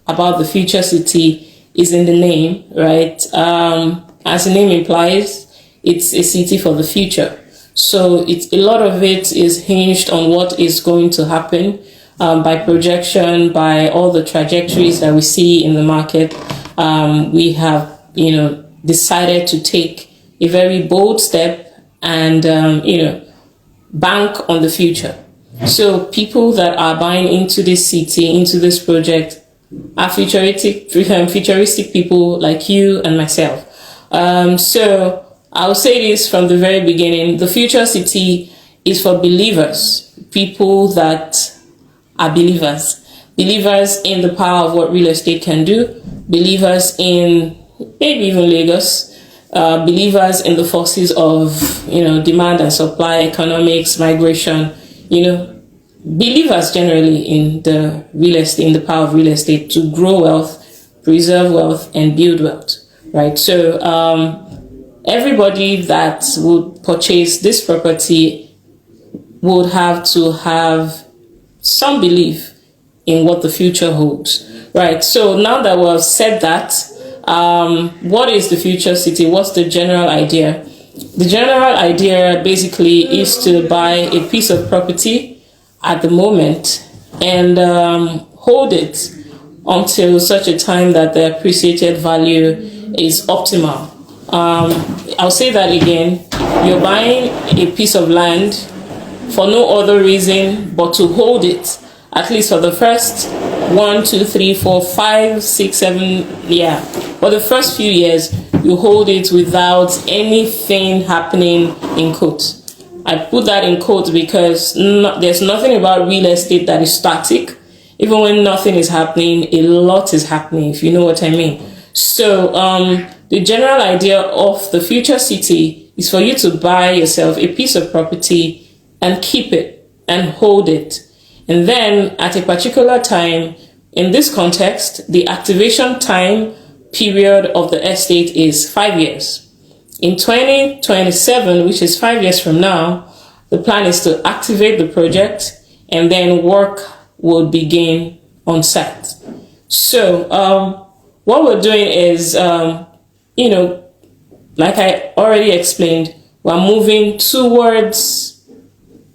about the future city is in the name, right? As the name implies, it's a city for the future. So a lot of it is hinged on what is going to happen by projection, by all the trajectories that we see in the market. We have, decided to take a very bold step and, bank on the future. So people that are buying into this city, into this project, are futuristic people like you and myself. So I'll say this from the very beginning. The future city is for believers, people that are believers in the power of what real estate can do, believers in maybe even Lagos, believers in the forces of, demand and supply, economics, migration, believers generally in the real estate, in the power of real estate to grow wealth, preserve wealth, and build wealth, right? So everybody that would purchase this property would have to have some belief in what the future holds, right? So now that we've said that, what is the future city? What's the general idea? The general idea basically is to buy a piece of property at the moment and hold it until such a time that the appreciated value is optimal. I'll say that again. You're buying a piece of land for no other reason but to hold it, at least for the first 1, 2, 3, 4, 5, 6, 7, for the first few years, you hold it without anything happening, in quotes. I put that in quotes because there's nothing about real estate that is static. Even when nothing is happening, a lot is happening, if you know what I mean. So the general idea of the future city is for you to buy yourself a piece of property and keep it and hold it. And then at a particular time, in this context, the activation time period of the estate is 5 years. In 2027, which is 5 years from now, the plan is to activate the project and then work will begin on site. So what we're doing is, like I already explained, we're moving towards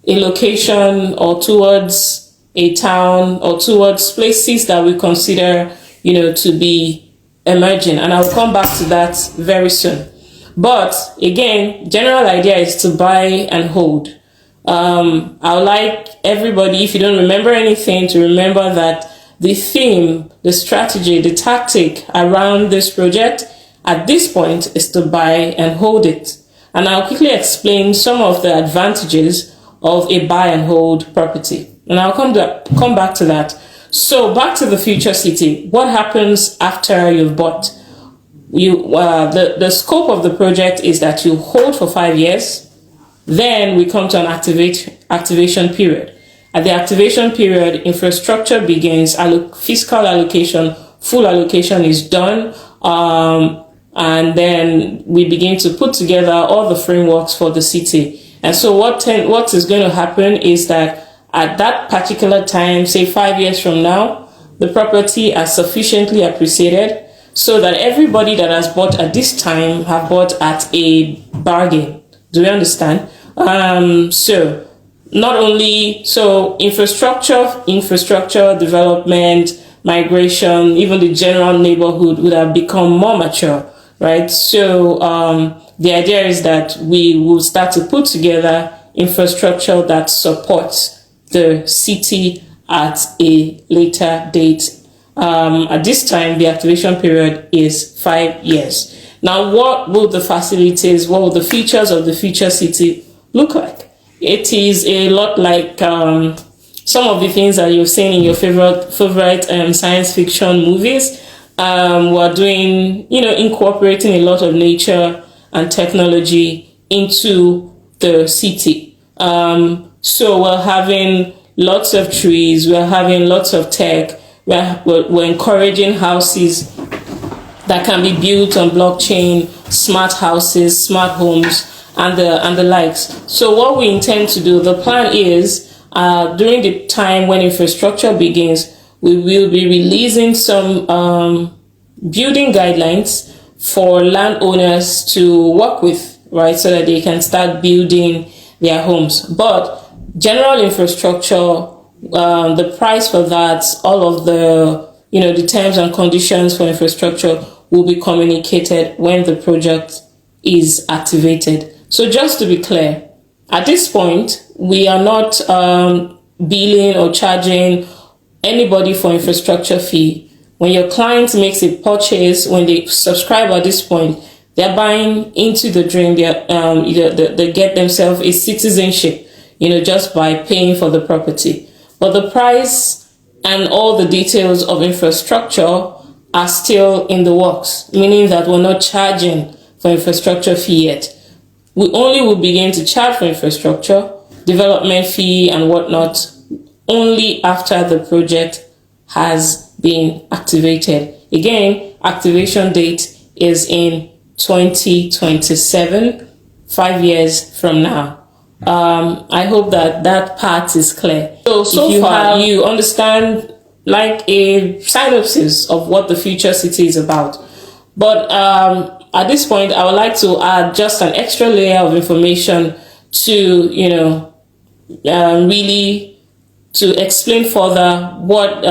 a location or towards a town or towards places that we consider, to be emerging. And I'll come back to that very soon. But again, general idea is to buy and hold. I would like everybody, if you don't remember anything, to remember that the theme, the strategy, the tactic around this project at this point is to buy and hold it. And I'll quickly explain some of the advantages of a buy and hold property. And I'll come back to that. So back to the future city. What happens after you've bought? The scope of the project is that you hold for 5 years. Then we come to an activation period. At the activation period, infrastructure begins, fiscal allocation, full allocation is done. And then we begin to put together all the frameworks for the city. And so what is going to happen is that at that particular time, say 5 years from now, the property has sufficiently appreciated so that everybody that has bought at this time have bought at a bargain. Do you understand? So not only infrastructure development, migration, even the general neighborhood would have become more mature, right? So the idea is that we will start to put together infrastructure that supports the city at a later date. At this time, the activation period is 5 years. Now, what will the facilities, what will the features of the future city look like? It is a lot like some of the things that you've seen in your favorite science fiction movies. We're doing, incorporating a lot of nature and technology into the city. So we're having lots of trees, we're having lots of tech, we're encouraging houses that can be built on blockchain, smart houses, smart homes, and the likes. So what we intend to do, the plan is, during the time when infrastructure begins, we will be releasing some building guidelines for landowners to work with, right, so that they can start building their homes. But general infrastructure, the price for that, all of the, the terms and conditions for infrastructure will be communicated when the project is activated. So just to be clear, at this point, we are not billing or charging anybody for infrastructure fee. When your client makes a purchase, when they subscribe at this point, they're buying into the dream. They get themselves a citizenship, just by paying for the property. But the price and all the details of infrastructure are still in the works, meaning that we're not charging for infrastructure fee yet. We only will begin to charge for infrastructure, development fee and whatnot, only after the project has been activated. Again, activation date is in 2027, 5 years from now. I hope that part is clear. So far you understand like a synopsis of what the future city is about. But at this point, I would like to add just an extra layer of information to, really to explain further what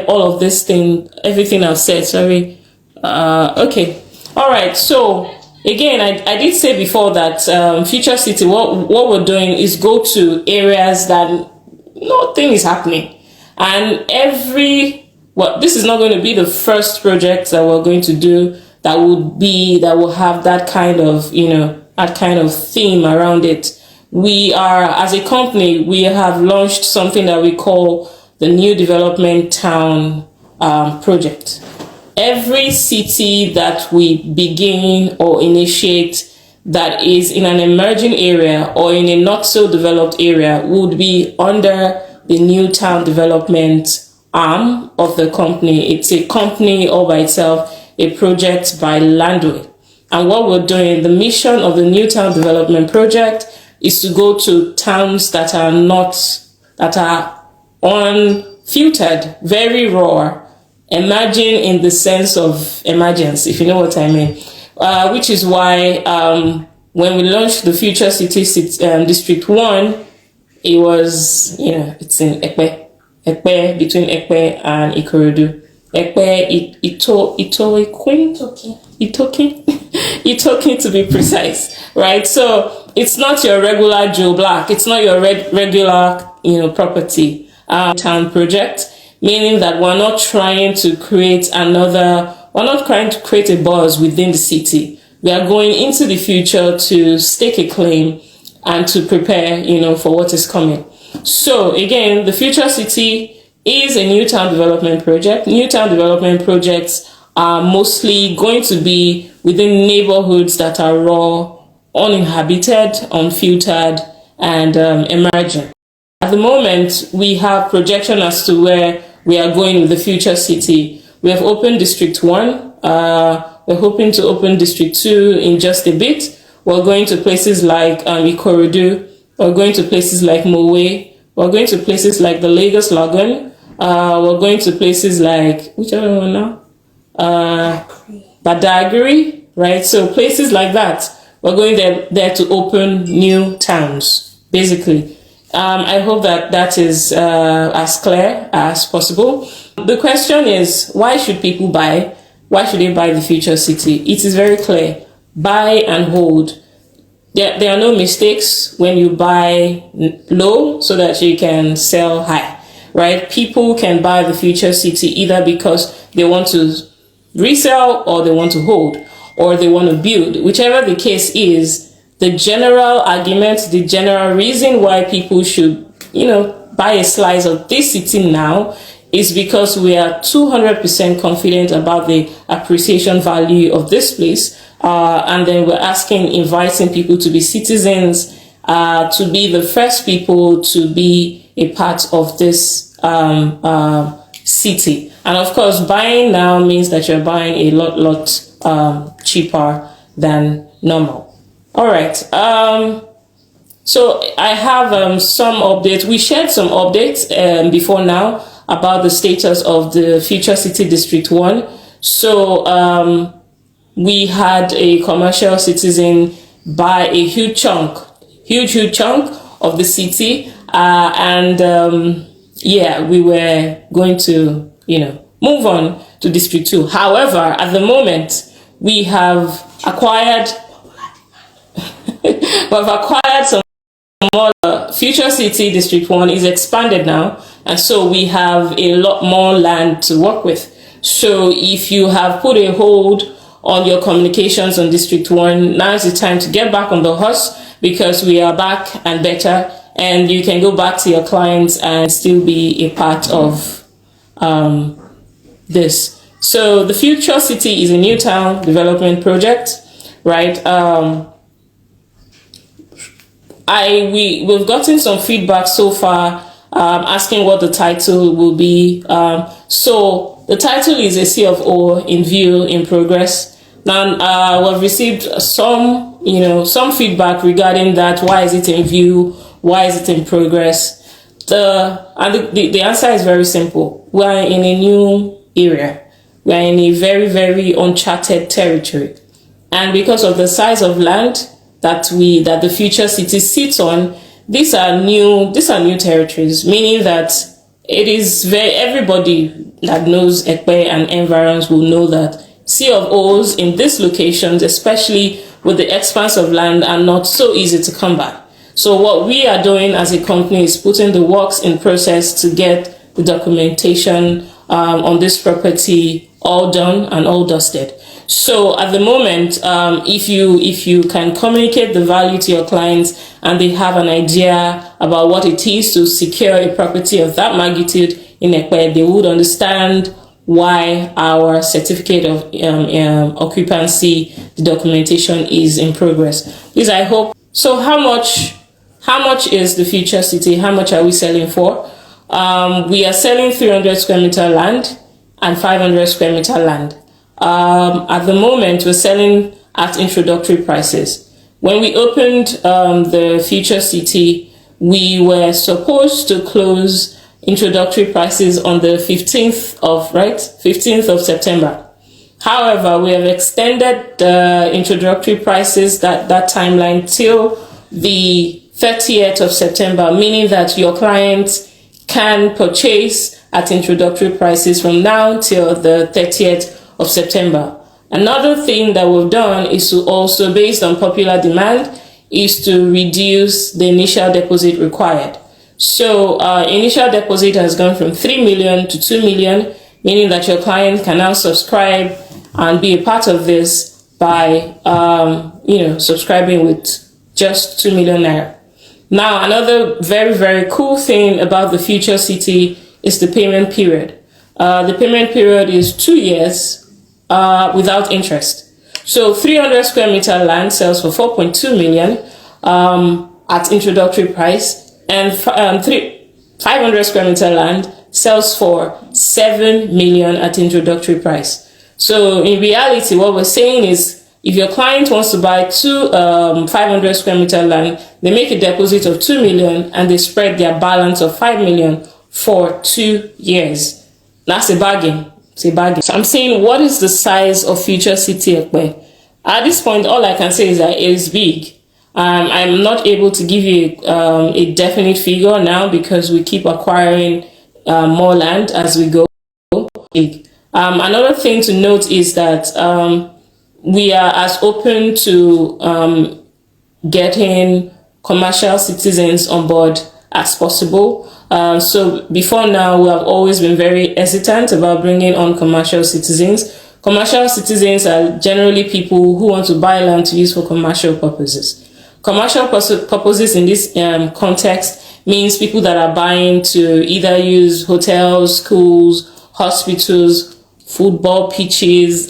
all of this thing, everything I've said, sorry. Okay. All right. So again, I did say before that future city, what we're doing is go to areas that nothing is happening. And this is not going to be the first project that we're going to do that will have that kind of, that kind of theme around it. We are, as a company, we have launched something that we call the New Development Town project. Every city that we begin or initiate that is in an emerging area or in a not so developed area would be under the New Town Development arm of the company. It's a company all by itself, a project by Landwey. And what we're doing, the mission of the New Town Development Project is to go to towns that are unfiltered, very raw, emerging in the sense of emergence, if you know what I mean. Which is why when we launched the Future City District 1, it was, it's in Ekpe, between Ekpe and Ikorodu. Ekpe, Itoki to be precise, right? So it's not your regular Joe Black. It's not your regular, property town project, meaning that we're not trying to create a buzz within the city. We are going into the future to stake a claim and to prepare, for what is coming. So again, the Future City is a new town development project. New town development projects are mostly going to be within neighborhoods that are raw, uninhabited, unfiltered, and emerging. At the moment, we have projection as to where we are going with the Future City. We have opened District 1. We're hoping to open District 2 in just a bit. We're going to places like Ikorodu. We're going to places like Mowe. We're going to places like the Lagos Lagoon. We're going to places like, which other one now? Badagry, right? So places like that. We're going there to open new towns, basically. I hope that is as clear as possible. The question is, why should people buy? Why should they buy the Future City? It is very clear. Buy and hold. There are no mistakes when you buy low so that you can sell high, right? People can buy the Future City either because they want to resell or they want to hold or they want to build. Whichever the case is, the general argument, the general reason why people should, buy a slice of this city now is because we are 200% confident about the appreciation value of this place. And then we're inviting people to be citizens, to be the first people to be a part of this city. And of course, buying now means that you're buying a lot cheaper than normal. All right. So I have some updates. We shared some updates before now about the status of the Future City District 1. So we had a commercial citizen buy a huge chunk of the city, yeah, we were going to, move on to District 2. However, at the moment, we have acquired some more. Future City District 1 is expanded now, and so we have a lot more land to work with. So if you have put a hold on your communications on District 1, now is the time to get back on the horse, because we are back and better, and you can go back to your clients and still be a part of this. So the Future City is a new town development project, right? We've gotten some feedback so far, asking what the title will be. So the title is A Sea of O in View, in Progress. Now, we've received some feedback regarding that. Why is it in view? Why is it in progress? The answer is very simple. We're in a new area. We're in a very, very uncharted territory. And because of the size of land that the future city sits on, these are new territories, meaning that it is everybody that knows Ekpe and environs will know that Sea of O's in these locations, especially with the expanse of land, are not so easy to come by. So what we are doing as a company is putting the works in process to get the documentation on this property all done and all dusted. So at the moment, if you can communicate the value to your clients and they have an idea about what it is to secure a property of that magnitude in Ekpe, they would understand why our certificate of occupancy, the documentation is in progress. Please, I hope. So how much is the future city? How much are we selling for? We are selling 300 square meter land and 500 square meter land. At the moment, we're selling at introductory prices. When we opened the future city, we were supposed to close introductory prices on the 15th of September. However, we have extended the introductory prices, that timeline, till the 30th of September, meaning that your clients can purchase at introductory prices from now till the 30th of September. Another thing that we've done is to also, based on popular demand, is to reduce the initial deposit required. So initial deposit has gone from 3 million to 2 million, meaning that your client can now subscribe and be a part of this by subscribing with just 2 million naira. Now, another very, very cool thing about the future city is the payment period. The payment period is 2 years without interest. So 300 square meter land sells for 4.2 million at introductory price, and 500 square meter land sells for 7 million at introductory price. So in reality, what we're saying is, if your client wants to buy 500 square meter land, they make a deposit of 2 million and they spread their balance of 5 million for 2 years. That's a bargain. It's a bargain. So I'm saying, what is the size of future city Ekpe? At this point, all I can say is that it is big. I'm not able to give you a definite figure now because we keep acquiring more land as we go. Another thing to note is that we are as open to getting commercial citizens on board as possible. So before now, we have always been very hesitant about bringing on commercial citizens. Commercial citizens are generally people who want to buy land to use for commercial purposes. Commercial purposes in this context means people that are buying to either use hotels, schools, hospitals, football pitches,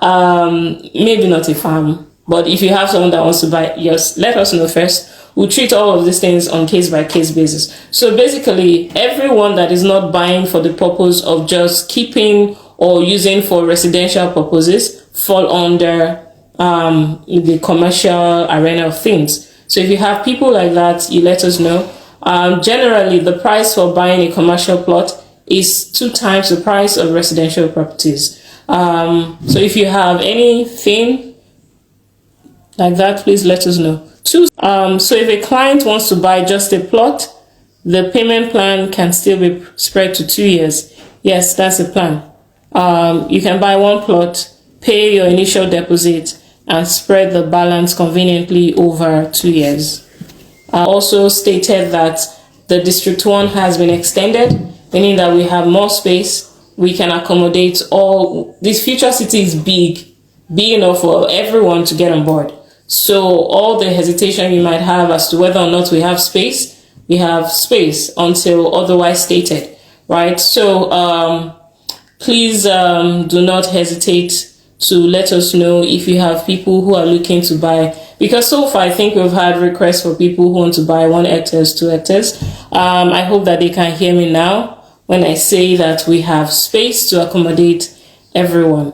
maybe not a farm. But if you have someone that wants to buy, just let us know first. We'll treat all of these things on case-by-case basis. So basically, everyone that is not buying for the purpose of just keeping or using for residential purposes fall under the commercial arena of things. So if you have people like that, you let us know. Generally, the price for buying a commercial plot is 2 times the price of residential properties. So if you have anything like that, please let us know. So if a client wants to buy just a plot, the payment plan can still be spread to 2 years. Yes, that's the plan. You can buy 1 plot, pay your initial deposit, and spread the balance conveniently over 2 years. Also stated that the District 1 has been extended, meaning that we have more space. We can accommodate all. This future city is big enough for everyone to get on board. So all the hesitation you might have as to whether or not we have space until otherwise stated, right? So please do not hesitate to let us know if you have people who are looking to buy, because so far I think we've had requests for people who want to buy 1 hectare, 2 hectares. I hope that they can hear me now when I say that we have space to accommodate everyone.